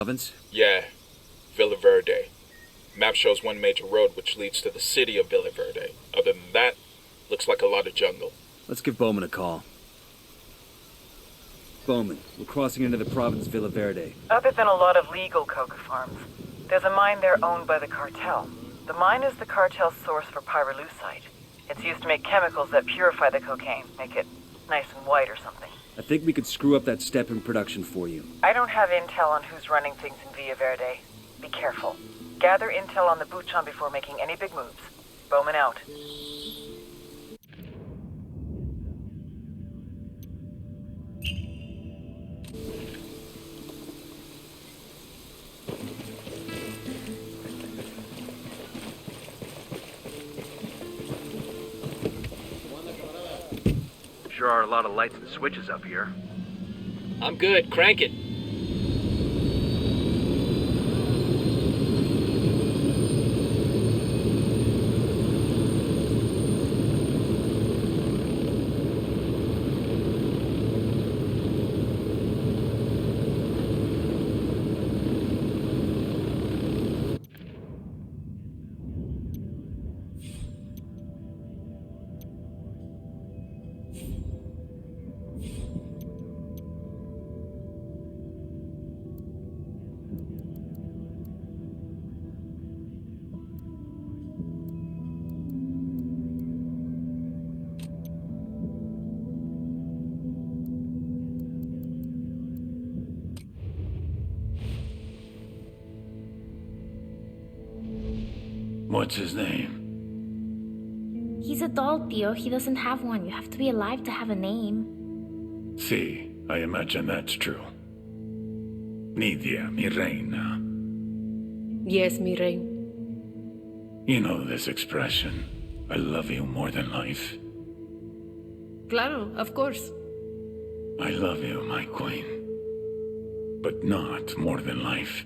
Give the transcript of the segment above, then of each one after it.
Province? Yeah, Villa Verde. Map shows one major road which leads to the city of Villa Verde. Other than that, looks like a lot of jungle. Let's give Bowman a call. Bowman, we're crossing into the province Villa Verde. Other than a lot of legal coca farms, there's a mine there owned by the cartel. The mine is the cartel's source for pyrolusite. It's used to make chemicals that purify the cocaine, make it nice and white or something. I think we could screw up that step in production for you. I don't have intel on who's running things in Villa Verde. Be careful. Gather intel on the Buchon before making any big moves. Bowman out. Sure are a lot of lights and switches up here. I'm good, crank it. What's his name? He's a doll, Theo. He doesn't have one. You have to be alive to have a name. See, I imagine that's true. Nidia, mi reina. Yes, mi reina. You know this expression, I love you more than life. Claro, of course. I love you, my queen. But not more than life.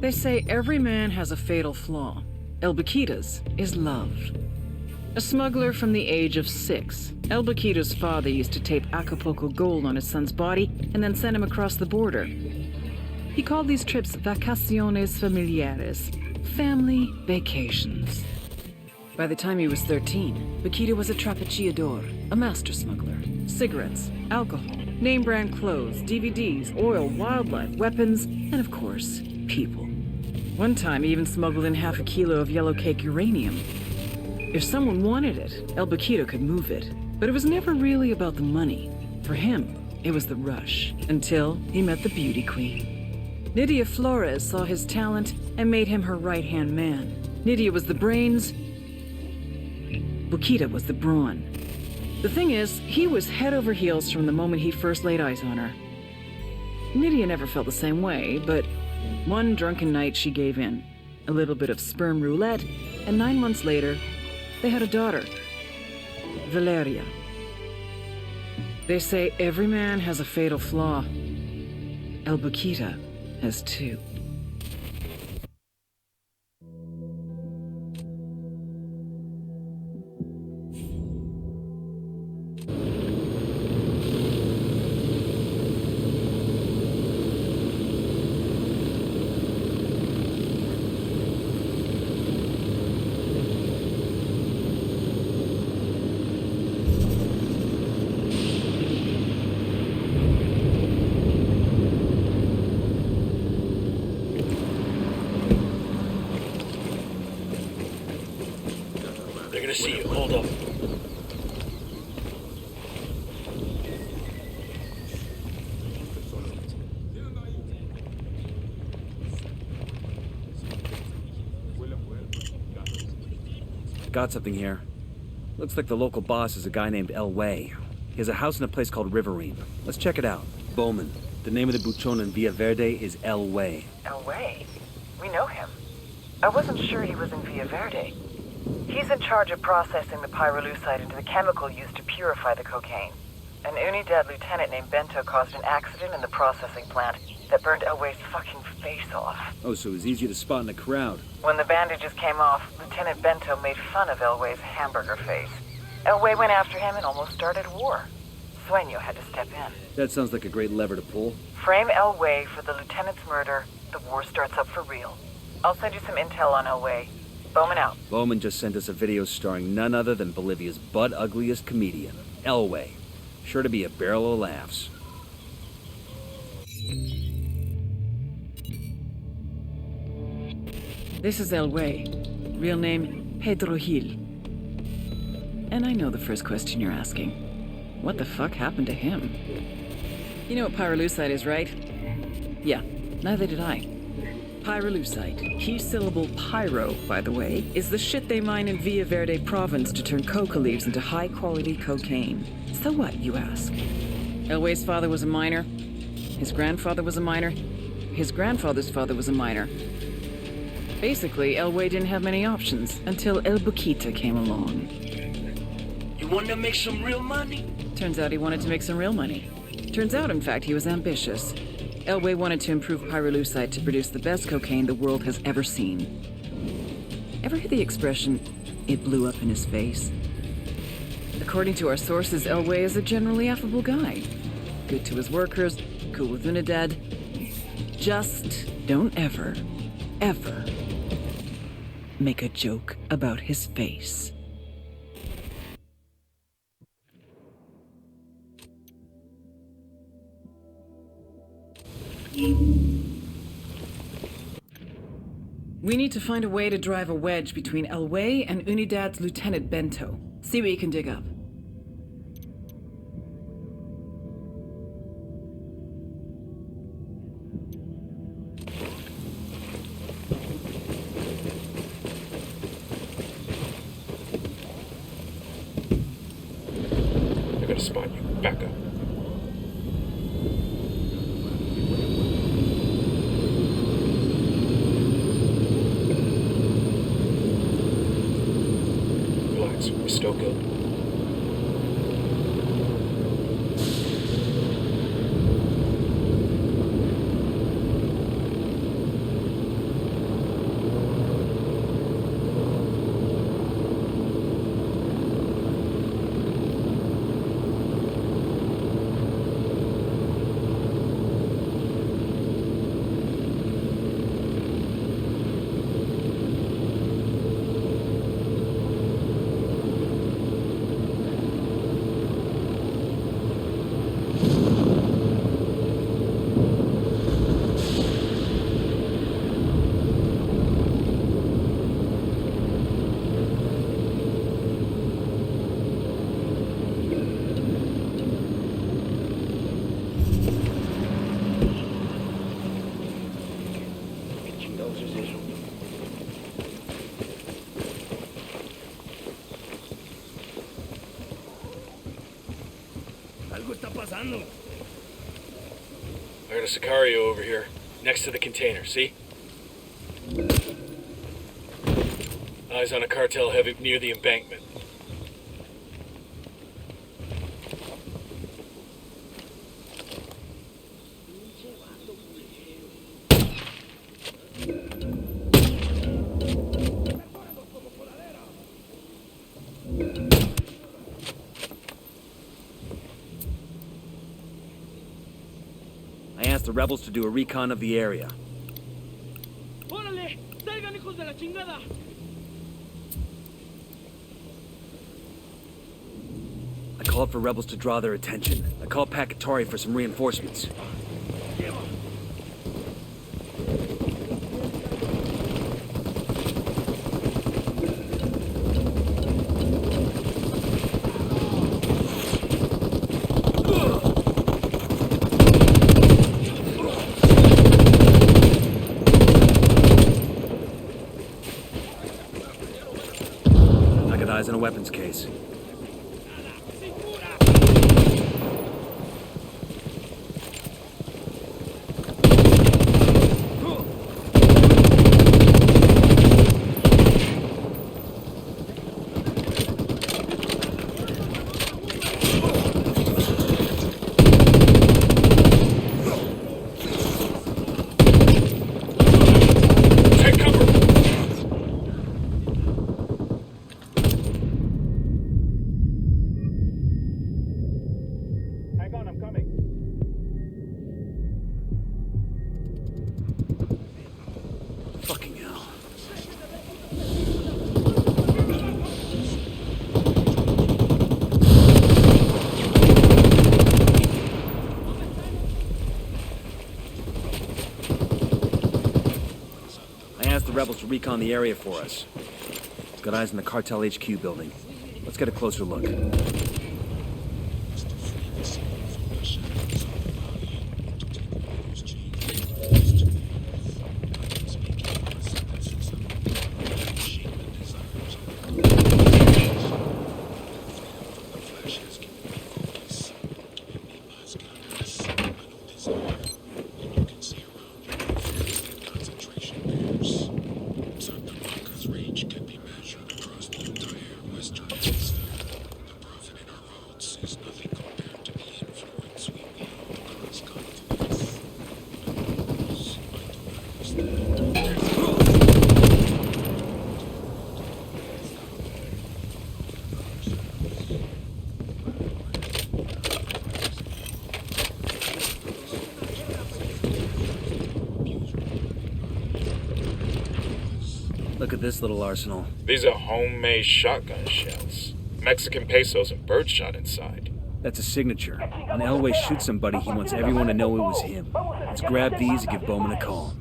They say every man has a fatal flaw. El Baquita's is love. A smuggler from the age of 6, El Baquita's father used to tape Acapulco gold on his son's body and then send him across the border. He called these trips vacaciones familiares, family vacations. By the time he was 13, Baquita was a trapechiador, a master smuggler. Cigarettes, alcohol, name-brand clothes, DVDs, oil, wildlife, weapons, and of course, people. One time, he even smuggled in half a kilo of yellow cake uranium. If someone wanted it, El Baquita could move it. But it was never really about the money. For him, it was the rush, until he met the beauty queen. Nydia Flores saw his talent and made him her right-hand man. Nydia was the brains, Baquita was the brawn. The thing is, he was head over heels from the moment he first laid eyes on her. Nydia never felt the same way, but one drunken night she gave in. A little bit of sperm roulette, and 9 months later, they had a daughter, Valeria. They say every man has a fatal flaw. El Baquita has 2. They're gonna see you. Hold up. Got something here. Looks like the local boss is a guy named El Way. He has a house in a place called Riverine. Let's check it out. Bowman. The name of the buchon in Villa Verde is El Way. El Way? We know him. I wasn't sure he was in Villa Verde. He's in charge of processing the pyrolusite into the chemical used to purify the cocaine. An Unidad lieutenant named Bento caused an accident in the processing plant that burned Elway's fucking face off. Oh, so it was easier to spot in the crowd. When the bandages came off, Lieutenant Bento made fun of Elway's hamburger face. Elway went after him and almost started war. Sueño had to step in. That sounds like a great lever to pull. Frame Elway for the lieutenant's murder, the war starts up for real. I'll send you some intel on Elway. Bowman out. Bowman just sent us a video starring none other than Bolivia's butt-ugliest comedian, Elway. Sure to be a barrel of laughs. This is Elway. Real name, Pedro Gil. And I know the first question you're asking. What the fuck happened to him? You know what pyrolusite is, right? Yeah, neither did I. Pyrolusite, key syllable pyro, by the way, is the shit they mine in Villa Verde province to turn coca leaves into high-quality cocaine. So what, you ask? Elway's father was a miner. His grandfather was a miner. His grandfather's father was a miner. Basically, Elway didn't have many options until El Boquita came along. You want to make some real money? Turns out he wanted to make some real money. Turns out, in fact, he was ambitious. Elway wanted to improve pyrolusite to produce the best cocaine the world has ever seen. Ever hear the expression, it blew up in his face? According to our sources, Elway is a generally affable guy. Good to his workers, cool with Unidad. Just don't ever make a joke about his face. We need to find a way to drive a wedge between Elway and Unidad's Lieutenant Bento. See what you can dig up. They're gonna spot you. Back up. Relax. We're still good. I got a Sicario over here, next to the container, see? Eyes on a cartel heavy near the embankment. I asked the rebels to do a recon of the area. I called for rebels to draw their attention. I called Pakatori for some reinforcements. I got eyes in a weapons case. the rebels to recon the area for us. Got eyes on the cartel HQ building. Let's get a closer look. Look at this little arsenal. These are homemade shotgun shells. Mexican pesos and birdshot inside. That's a signature. When Elway shoots somebody, he wants everyone to know it was him. Let's grab these and give Bowman a call.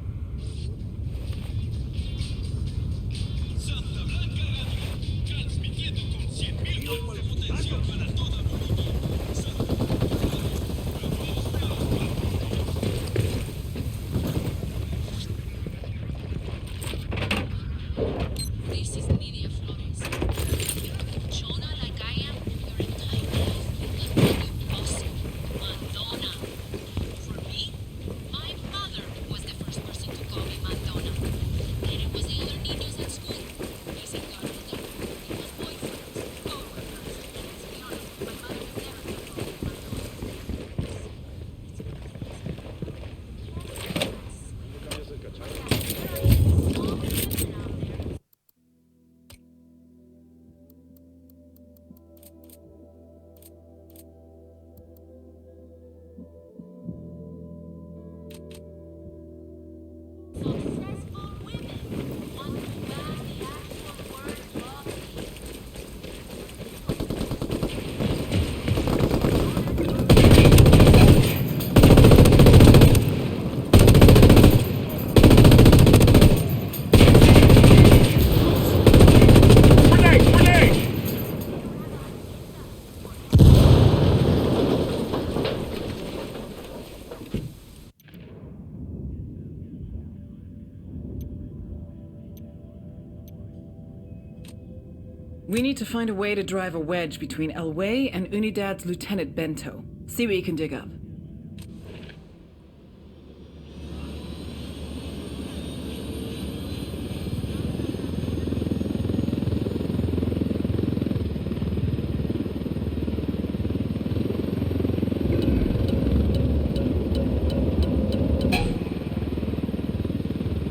We need to find a way to drive a wedge between Elway and Unidad's Lieutenant Bento. See what you can dig up.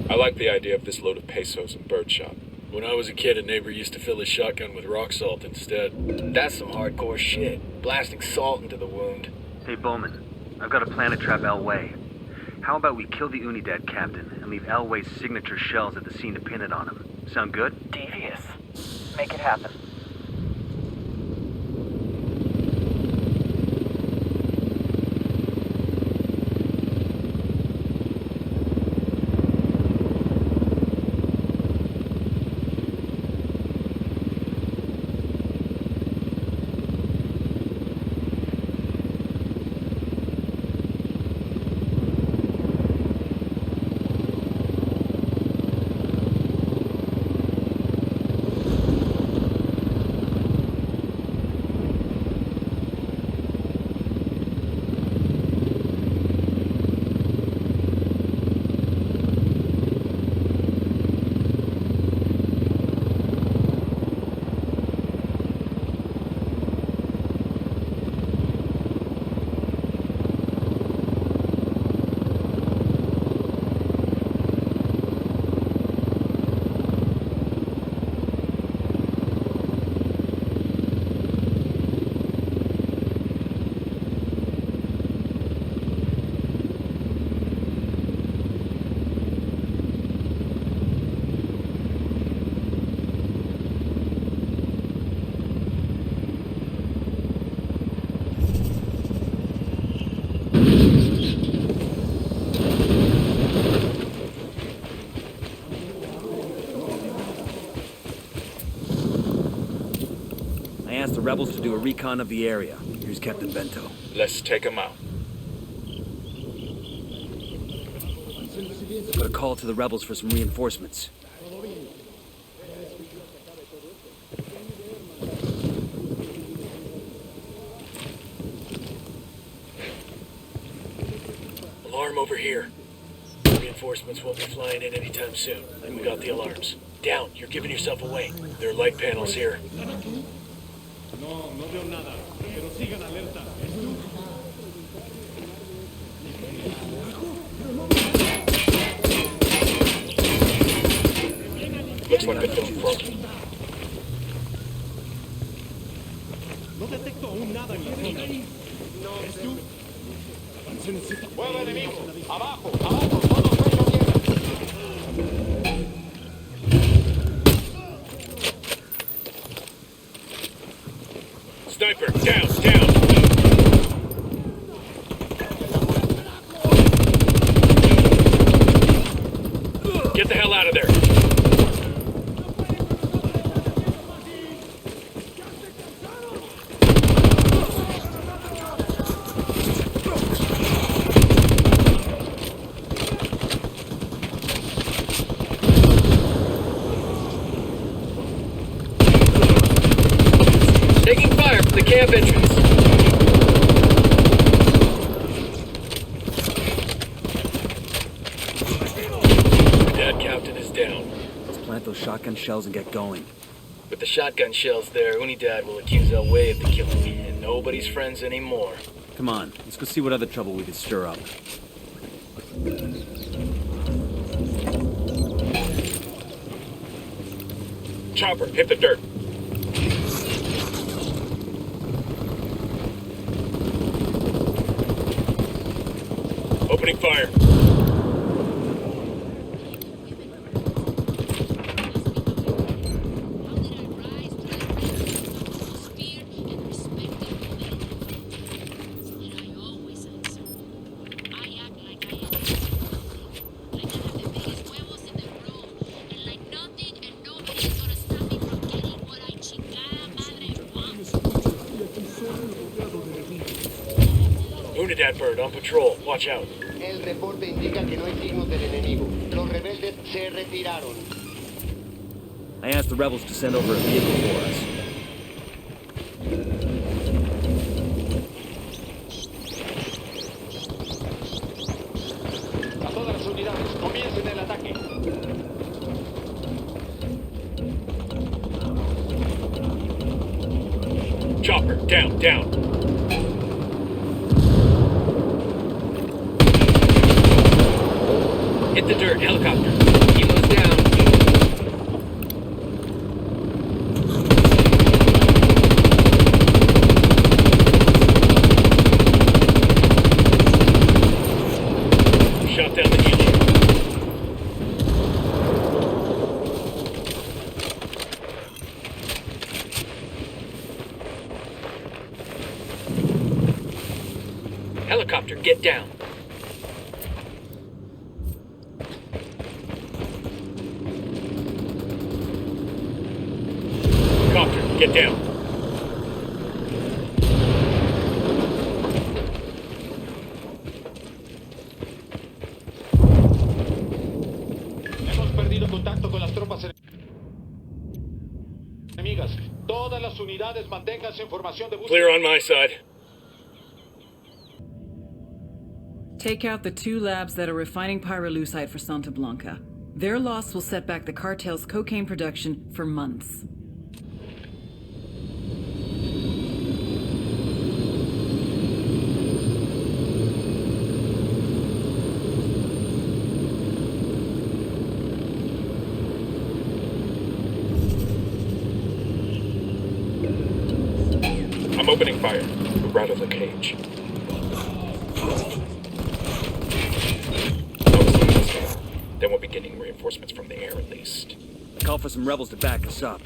I like the idea of this load of pesos and birdshot. When I was a kid, a neighbor used to fill his shotgun with rock salt instead. That's some hardcore shit. Blasting salt into the wound. Hey, Bowman. I've got a plan to trap Elway. How about we kill the Unidad captain and leave Elway's signature shells at the scene to pin it on him? Sound good? Devious. Make it happen. the rebels to do a recon of the area. Here's Captain Bento. Let's take him out. Put a call to the rebels for some reinforcements. Alarm over here. Reinforcements won't be flying in anytime soon. We got the alarms. Down, you're giving yourself away. There are light panels here. Looks like they're feeling froggy. Sniper, down, down! Get the hell out of there! Taking fire from the camp entrance. Dad Captain is down. Let's plant those shotgun shells and get going. With the shotgun shells there, Unidad will accuse El Way of the killing, and nobody's friends anymore. Come on, let's go see what other trouble we could stir up. Chopper, hit the dirt. Opening fire. Unidad bird on patrol. Watch out. El reporte indica que no hay signos del enemigo. Los rebeldes se retiraron. I asked the rebels to send over a vehicle for us. A todas las unidades, comiencen el ataque. Chopper, down, down. Hit the dirt, helicopter. Helo's down. Shot down the helo. Helicopter, get down. Copter, get down. Hemos perdido contacto con las tropas enemigas. Todas las unidades manténganse en formación de búsqueda. Clear on my side. Take out the 2 labs that are refining pyrolusite for Santa Blanca. Their loss will set back the cartel's cocaine production for months. I'm opening fire. We're out of the cage. Then we'll be getting reinforcements from the air at least. Call for some rebels to back us up.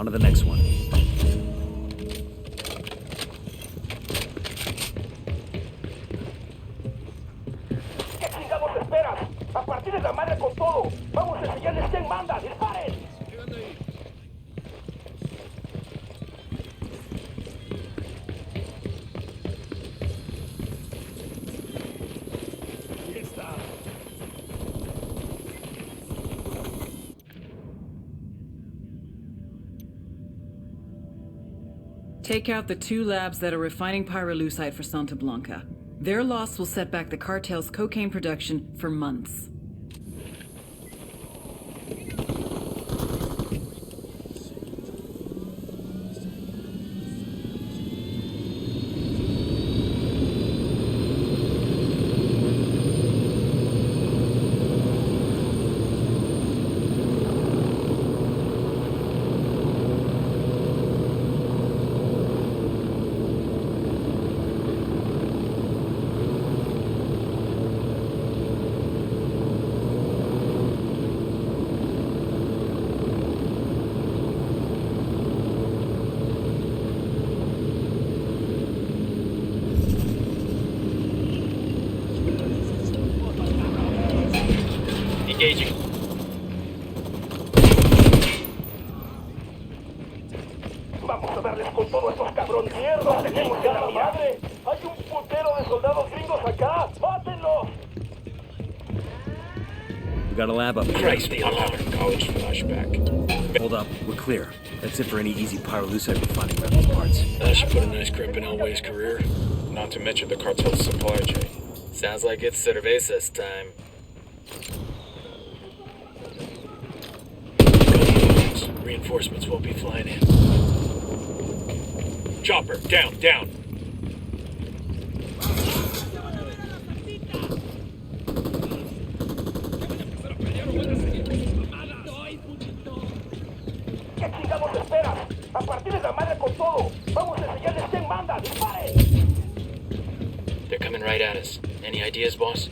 On to the next one. ¿Qué chingados esperas? ¡A partir de la madre con todo! ¡Vamos a enseñarles quién manda! ¡Disparen! Take out the 2 labs that are refining pyrolusite for Santa Blanca. Their loss will set back the cartel's cocaine production for months. Engaging. Vamos a darles con todo a estos cabrones. ¡Mierda! ¡Tenemos en la madre! ¡Hay un putero de soldados gringos acá! ¡Mátenlos! We got a lab up here. Christ, the alarm. College flashback. Hold up, we're clear. That's it for any easy pyrolusite refining rebel parts. That should put a nice crimp in Elway's career. Not to mention the cartel's supply chain. Sounds like it's cervezas time. Reinforcements won't be flying in. Chopper, down, down. ¿Qué chingados esperas? ¡A partir de la madre con todo! ¡Vamos a enseñarles quién manda! ¡Disparen! They're coming right at us. Any ideas, boss?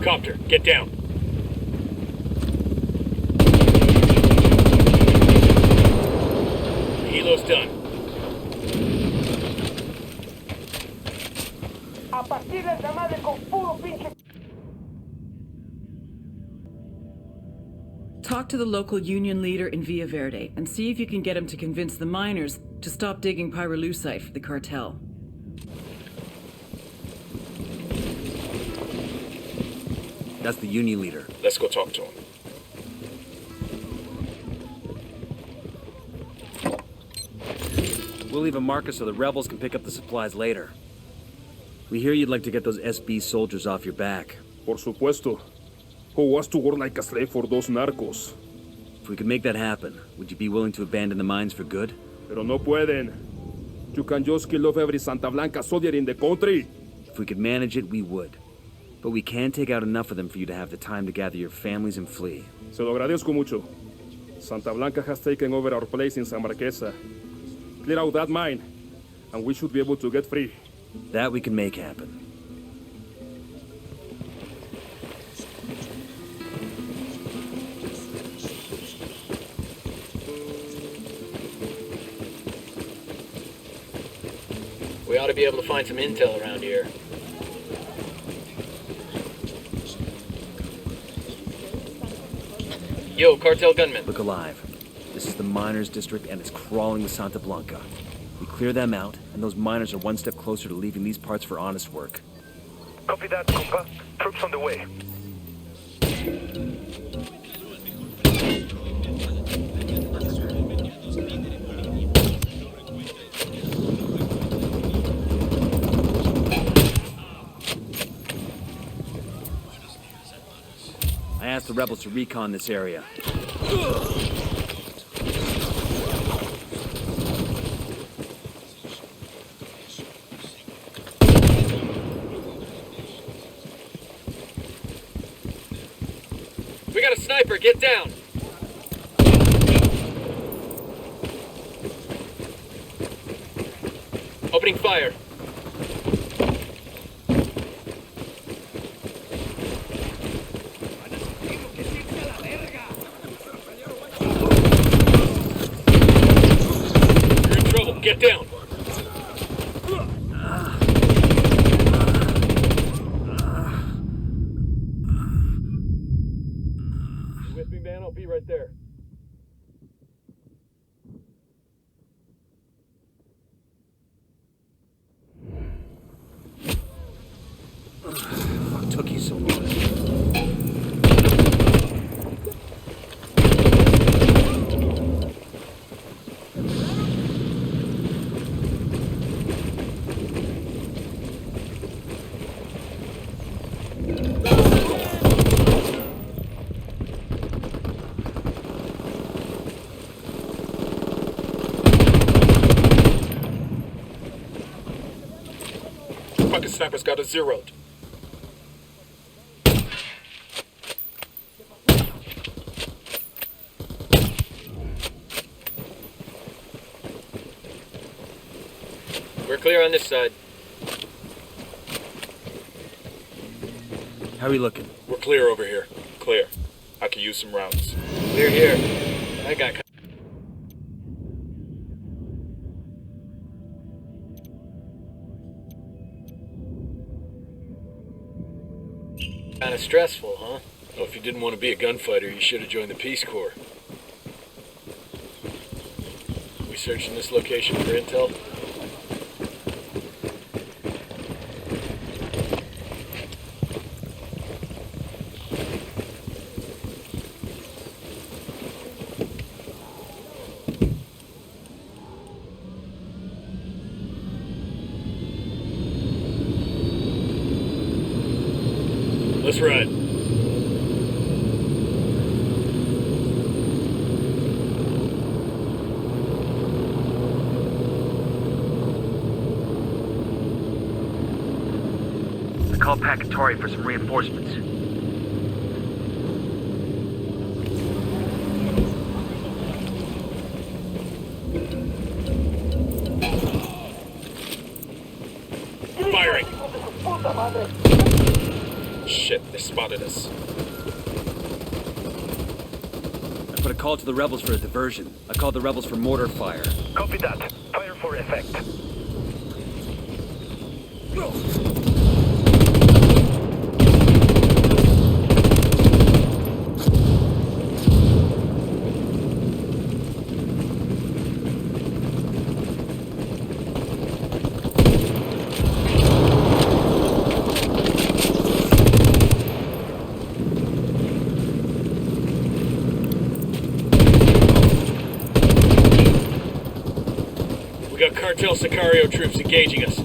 Copter, get down. Helo's done. A partir de la madre con puro pinche. Talk to the local union leader in Villa Verde and see if you can get him to convince the miners to stop digging pyrolusite for the cartel. That's the union leader. Let's go talk to him. We'll leave a marker so the rebels can pick up the supplies later. We hear you'd like to get those SB soldiers off your back. Por supuesto. Who wants to work like a slave for those narcos? If we could make that happen, would you be willing to abandon the mines for good? Pero no pueden. You can just kill off every Santa Blanca soldier in the country. If we could manage it, we would. But we can take out enough of them for you to have the time to gather your families and flee. Se lo agradezco mucho. Santa Blanca has taken over our place in San Marquesa. Clear out that mine, and we should be able to get free. That we can make happen. We ought to be able to find some intel around here. Yo, cartel gunman. Look alive. This is the miners' district, and it's crawling with Santa Blanca. We clear them out, and those miners are one step closer to leaving these parts for honest work. Copy that, compa. Troops on the way. I asked the rebels to recon this area. We got a sniper, get down! Opening fire. You're in trouble. Get down. You with me, man? I'll be right there. What took you so long? Fucking sniper's got us zeroed. We're clear on this side. How are we looking? We're clear over here. Clear. I could use some rounds. Clear here. I got kind of stressful, huh? Well, if you didn't want to be a gunfighter, you should have joined the Peace Corps. We searching this location for intel? Let's ride. I called Pacatory for some reinforcements. Firing! Shit, they spotted us. I put a call to the rebels for a diversion. I called the rebels for mortar fire. Copy that. Fire for effect. We got Cartel Sicario troops engaging us.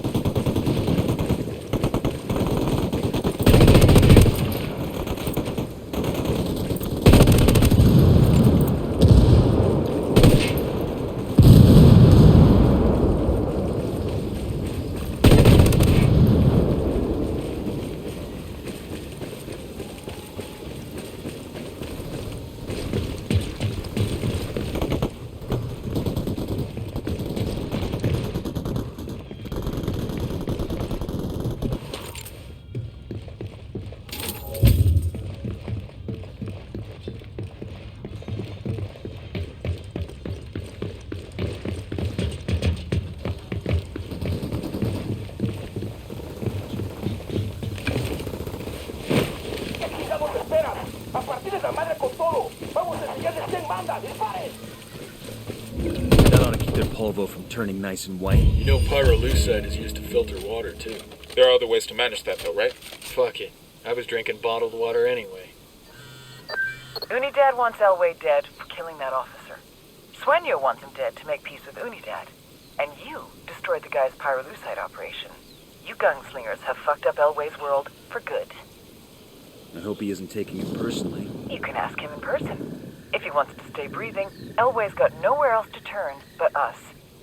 That ought to keep their polvo from turning nice and white. You know pyrolusite is used to filter water, too. There are other ways to manage that, though, right? Fuck it. I was drinking bottled water anyway. Unidad wants Elway dead for killing that officer. Sueño wants him dead to make peace with Unidad. And you destroyed the guy's pyrolusite operation. You gunslingers have fucked up Elway's world for good. I hope he isn't taking it personally. You can ask him in person. If he wants to stay breathing, Elway's got nowhere else to turn but us.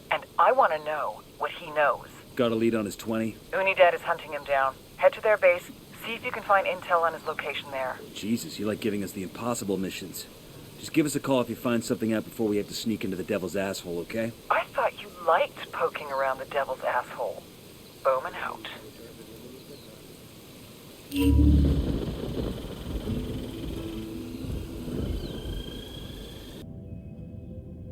And I want to know what he knows. Got a lead on his 20? Unidad is hunting him down. Head to their base, see if you can find intel on his location there. Jesus, you like giving us the impossible missions. Just give us a call if you find something out before we have to sneak into the devil's asshole, okay? I thought You liked poking around the devil's asshole. Bowman out.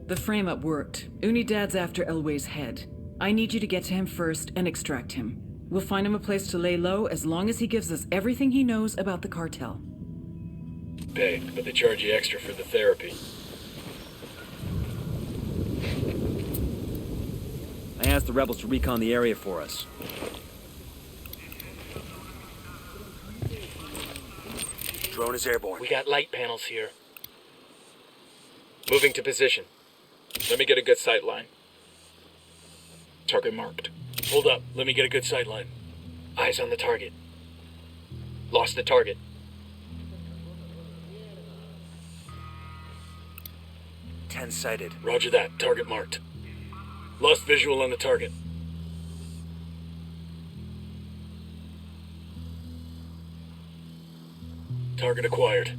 The frame-up worked. Unidad's after Elway's head. I need you to get to him first and extract him. We'll find him a place to lay low as long as he gives us everything he knows about the cartel. Pay, but they charge you extra for the therapy. I asked the rebels to recon the area for us. Drone is airborne. We got light panels here. Moving to position. Let me get a good sight line. Target marked. Hold up, let me get a good sight line. Eyes on the target. Lost the target. Ten sighted. Roger that, target marked. Lost visual on the target. Target acquired.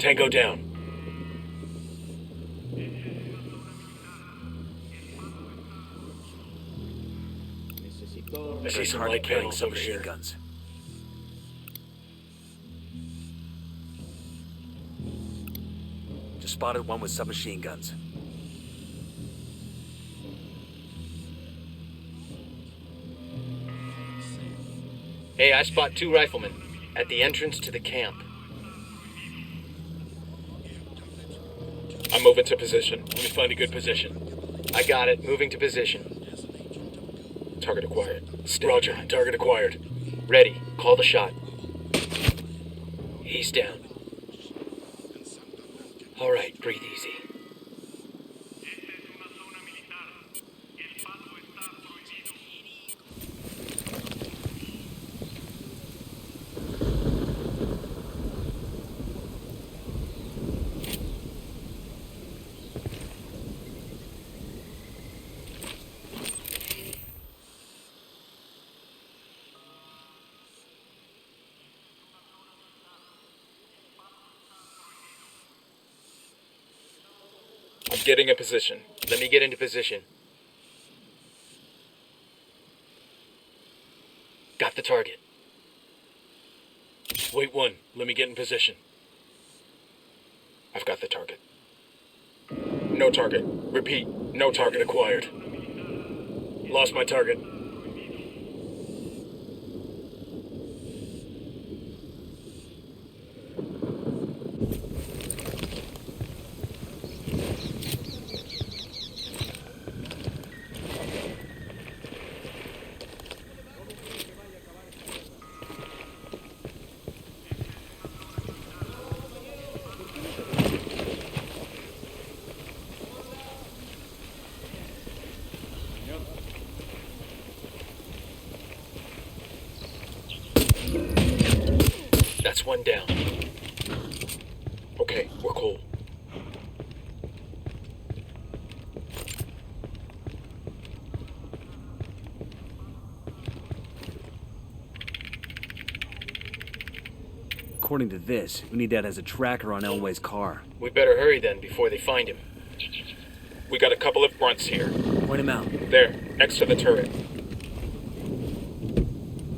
Tango down. I see some light panels over here. Guns. Just spotted one with submachine guns. Hey, I spot 2 riflemen at the entrance to the camp. I'm moving to position. Let me find a good position. I got it. Moving to position. Target acquired. Roger, target acquired. Ready. Call the shot. He's down. All right, breathe easy. I'm getting in position. Let me get into position. Got the target. Wait 1, let me get in position. I've got the target. No target. Repeat, no target acquired. Lost my target. That's one down. Okay, we're cool. According to this, Unidad has a tracker on Elway's car. We better hurry then before they find him. We got a couple of grunts here. Point him out. There, next to the turret.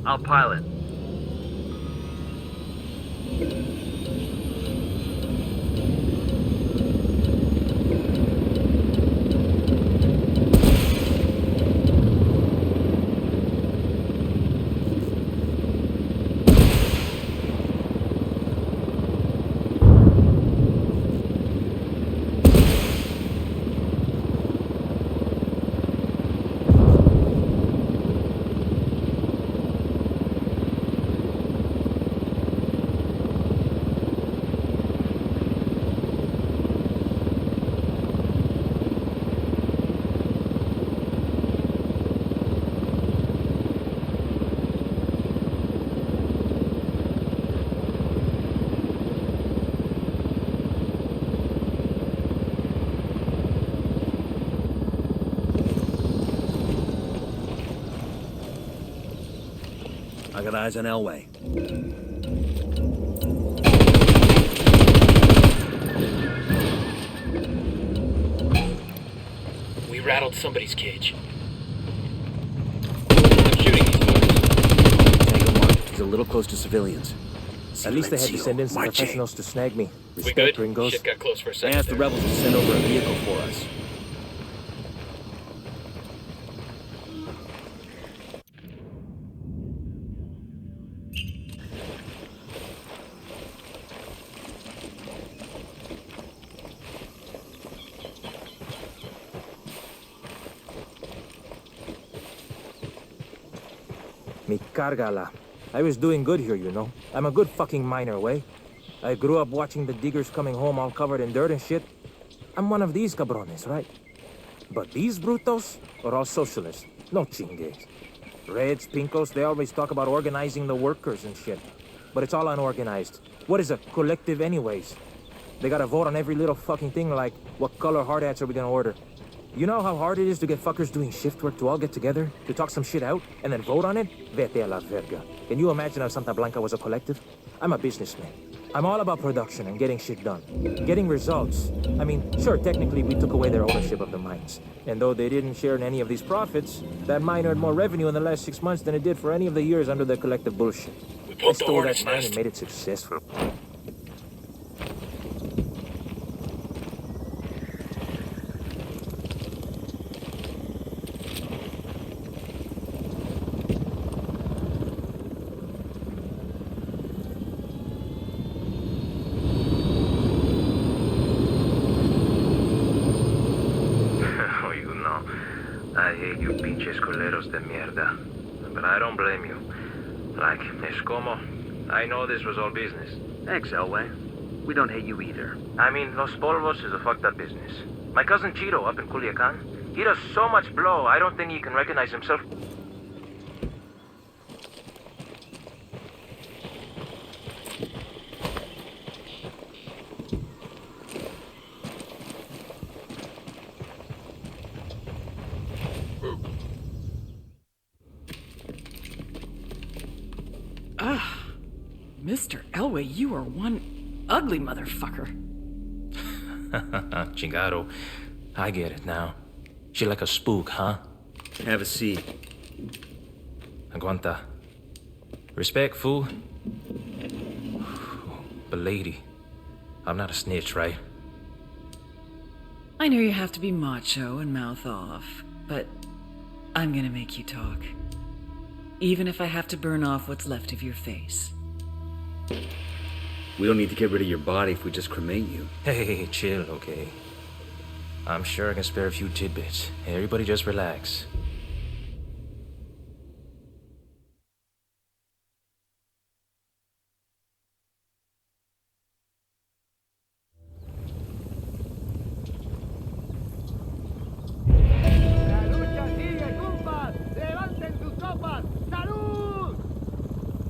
I'll pilot. I got eyes on Elway. rattled somebody's cage. I'm shooting these folks. Tango mark. He's a little close to civilians. At least they had descendants and professionals to snag me. We Respect, good? Gringos. Shit got close for a I second. asked the rebels to send over a vehicle for us. Mi cargala. I was doing good here, you know. I'm a good fucking miner, way. I grew up watching the diggers coming home all covered in dirt and shit. I'm one of these cabrones, right? But these brutos are all socialists. No chingues. Reds, pinkos, they always talk about organizing the workers and shit. But it's all unorganized. What is a collective anyways? They gotta vote on every little fucking thing like, what color hard hats are we gonna order? You know how hard it is to get fuckers doing shift work to all get together, to talk some shit out, and then vote on it? Vete a la verga. Can you imagine if Santa Blanca was a collective? I'm a businessman. I'm all about production and getting shit done. Getting results. I mean, sure, technically we took away their ownership of the mines. And though they didn't share in any of these profits, that mine earned more revenue in the last 6 months than it did for any of the years under the collective bullshit. We They built the stole that hornet's mine nest. and made it successful. Oh, you know, I hate you pinches culeros de mierda. But I don't blame you. Like, es como, I know this was all business. Thanks, Elway. We don't hate you either. I mean, Los Polvos is a fucked up business. My cousin Chito up in Culiacan, he does so much blow, I don't think he can recognize himself. Ah, Mr. Elway, you are one ugly motherfucker. Chingado, I get it now. She like a spook, huh? Have a seat. Aguanta. Respect, fool. But lady, I'm not a snitch, right? I know you have to be macho and mouth off, but I'm gonna make you talk. Even if I have to burn off what's left of your face. We don't need to get rid of your body if we just cremate you. Hey, chill, okay? I'm sure I can spare a few tidbits. Everybody just relax.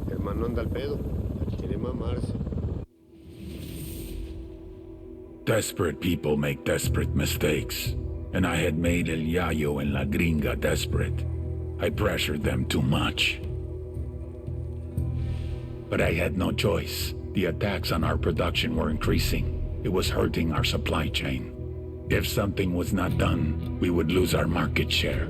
Hermano anda al pedo. Quiere mamarse. Desperate people make desperate mistakes, and I had made El Yayo and La Gringa desperate. I pressured them too much. But I had no choice. The attacks on our production were increasing. It was hurting our supply chain. If something was not done, we would lose our market share.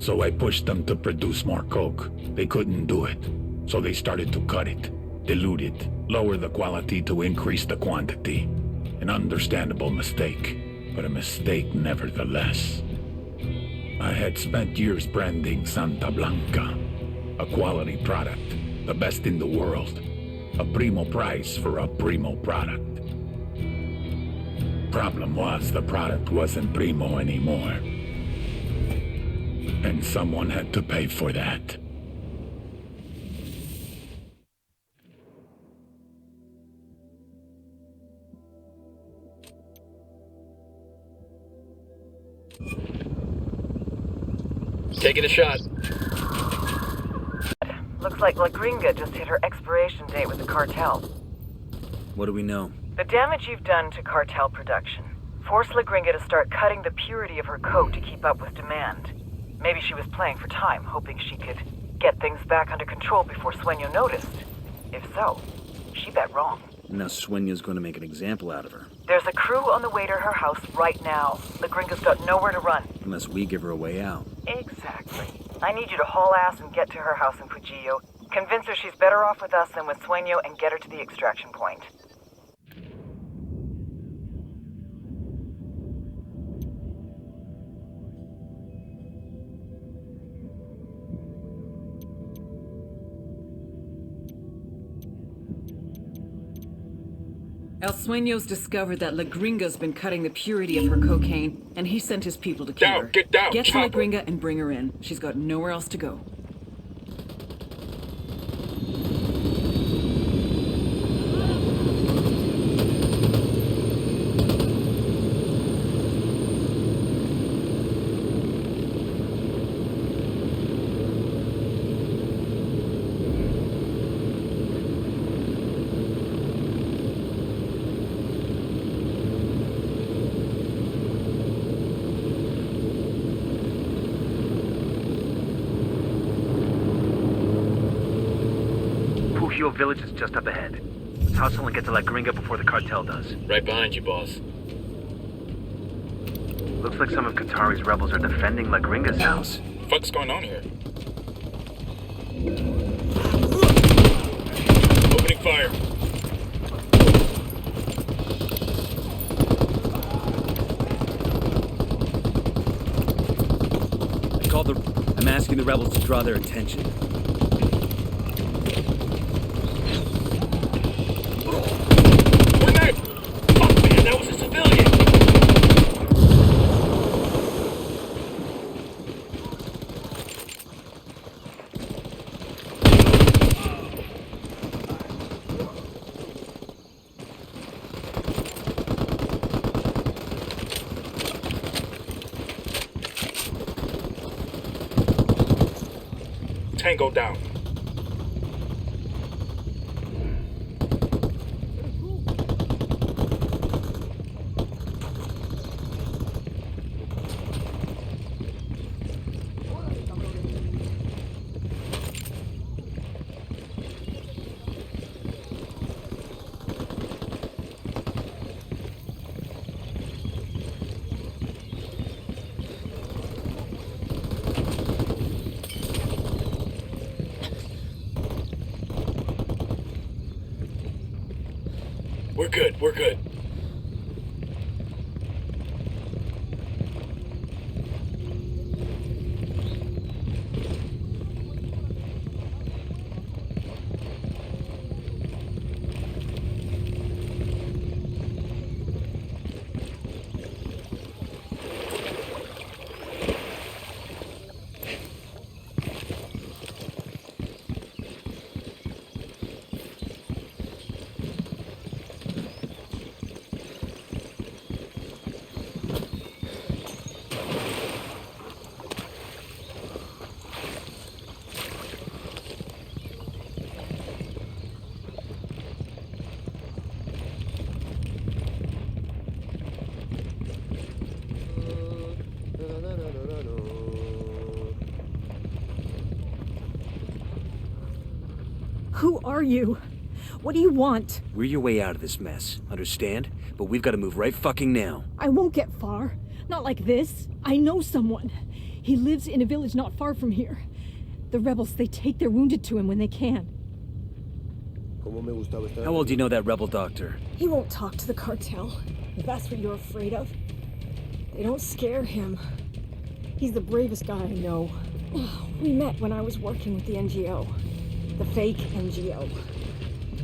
So I pushed them to produce more coke. They couldn't do it, so they started to cut it, dilute it, lower the quality to increase the quantity. An understandable mistake, but a mistake nevertheless. I had spent years branding Santa Blanca, a quality product, the best in the world, a primo price for a primo product. Problem was, the product wasn't primo anymore. And someone had to pay for that. Taking a shot. Looks like La Gringa just hit her expiration date with the cartel. What do we know? The damage you've done to cartel production forced La Gringa to start cutting the purity of her coke to keep up with demand. Maybe she was playing for time, hoping she could get things back under control before Sueño noticed. If so, she bet wrong. Now Sueño's going to make an example out of her. There's a crew on the way to her house right now. The Gringa's got nowhere to run. Unless we give her a way out. Exactly. I need you to haul ass and get to her house in Fujio. Convince her she's better off with us than with Sueño and get her to the extraction point. El Sueño's discovered that La Gringa's been cutting the purity of her cocaine, and he sent his people to kill her. Get down, Get to La chopper. Gringa and bring her in. She's got nowhere else to go. Fujio village is just up ahead. Let's hustle and get to La Gringa before the cartel does. Right behind you, boss. Looks like some of Qatari's rebels are defending La Gringa's house. What's going on here? Opening fire. I'm asking the rebels to draw their attention. Grenade! Fuck, man, that was a civilian! Tango down. We're good. Who are you? What do you want? We're your way out of this mess, understand? But we've got to move right fucking now. I won't get far. Not like this. I know someone. He lives in a village not far from here. The rebels, they take their wounded to him when they can. How well do you know that rebel doctor? He won't talk to the cartel, if that's what you're afraid of. They don't scare him. He's the bravest guy I know. We met when I was working with the NGO. The fake NGO.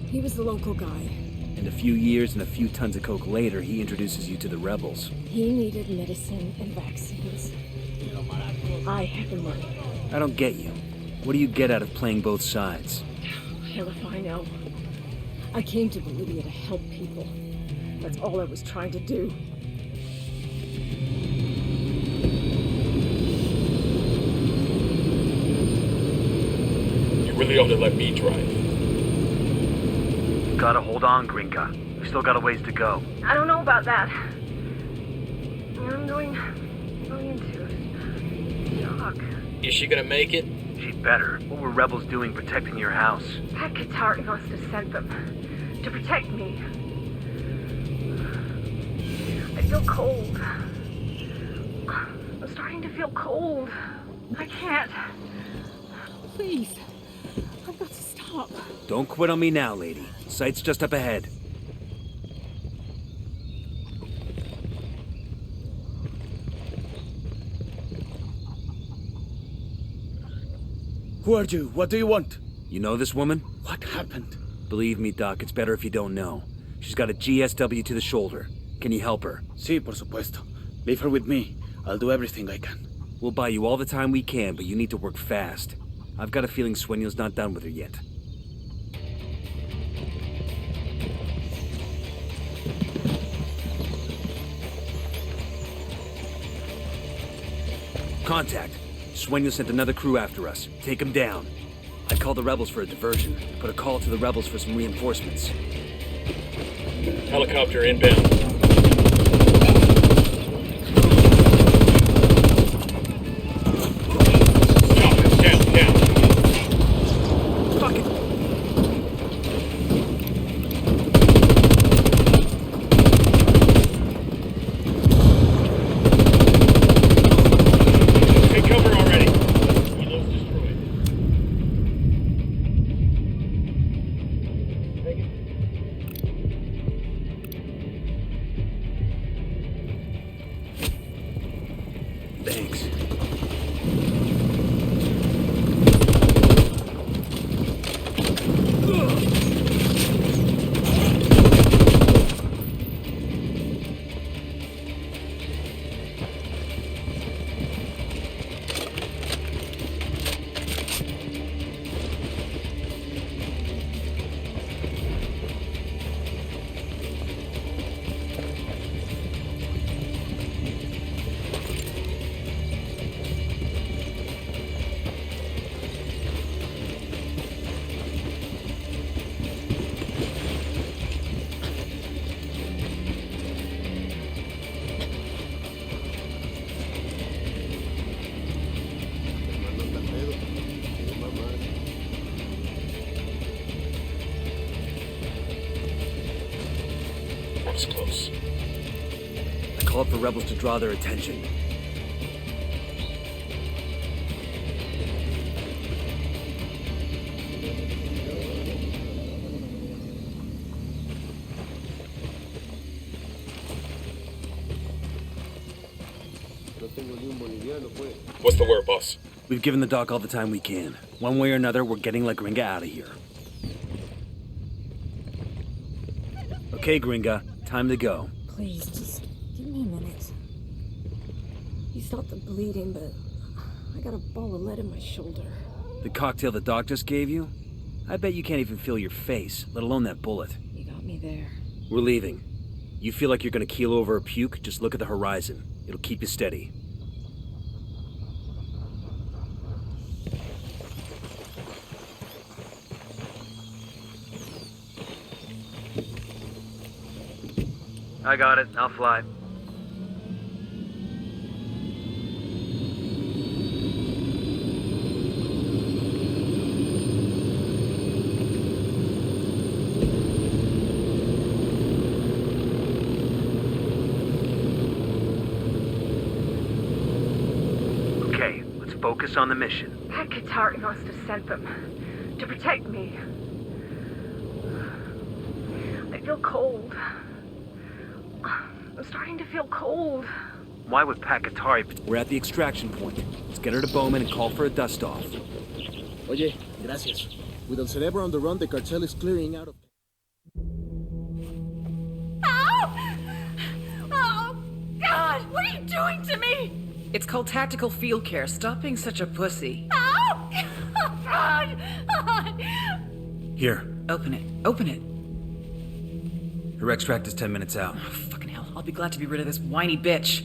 He was the local guy. And a few years and a few tons of coke later, he introduces you to the rebels. He needed medicine and vaccines. I had the money. I don't get you. What do you get out of playing both sides? Hell if I know. I came to Bolivia to help people. That's all I was trying to do. You really ought to let me drive. Gotta hold on, Gringa. We still got a ways to go. I don't know about that. I'm going into shock. Is she gonna make it? She'd better. What were rebels doing protecting your house? That Qatari must have sent them to protect me. feel cold. I'm starting to feel cold. I can't. Please. I've got to stop. Don't quit on me now, lady. Sight's just up ahead. Who are you? What do you want? You know this woman? What happened? Believe me, Doc, it's better if you don't know. She's got a GSW to the shoulder. Can you help her? Sí, por supuesto. Leave her with me. I'll do everything I can. We'll buy you all the time we can, but you need to work fast. I've got a feeling Sueño's not done with her yet. Contact. Sueño sent another crew after us. Take them down. I called the rebels for a diversion. Put a call to the rebels for some reinforcements. Helicopter inbound. Chopper, down. Fuck it. Take cover already. Helo's destroyed. Take it. Thanks. That was close. I called for rebels to draw their attention. What's the word, boss? We've given the doc all the time we can. One way or another, we're getting La Gringa out of here. Okay, Gringa, time to go. Please, just give me a minute. You stopped the bleeding, but I got a ball of lead in my shoulder. The cocktail the doc just gave you? I bet you can't even feel your face, let alone that bullet. You got me there. We're leaving. You feel like you're gonna keel over or puke, just look at the horizon. It'll keep you steady. I got it. I'll fly. Okay, let's focus on the mission. That Qatari must have sent them to protect me. I feel cold. I'm starting to feel cold. Why would Pat Qatari... We're at the extraction point. Let's get her to Bowman and call for a dust-off. Oye, gracias. With El Cerebro on the run, the cartel is clearing out of... Ow! Oh, God! What are you doing to me? It's called tactical field care. Stop being such a pussy. Ow! Oh, God! Here. Open it. Open it. Her extract is 10 minutes out. Oh, fucking hell. I'll be glad to be rid of this whiny bitch.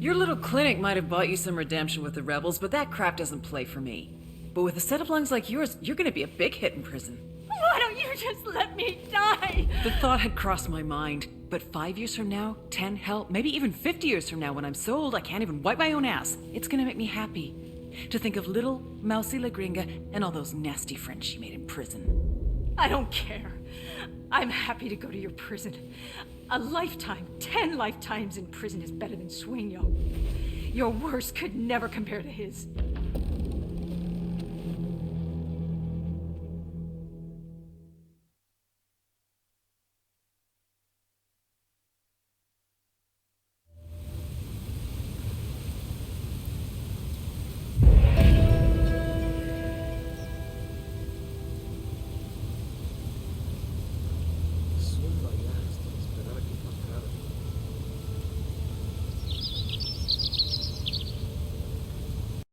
Your little clinic might have bought you some redemption with the rebels, but that crap doesn't play for me. But with a set of lungs like yours, you're gonna be a big hit in prison. Why don't you just let me die? The thought had crossed my mind, but 5 years from now, 10, hell, maybe even 50 years from now, when I'm so old I can't even wipe my own ass, it's gonna make me happy to think of little mousy La Gringa and all those nasty friends she made in prison. I don't care. I'm happy to go to your prison. A lifetime, 10 lifetimes in prison is better than Sueño. Your worst could never compare to his.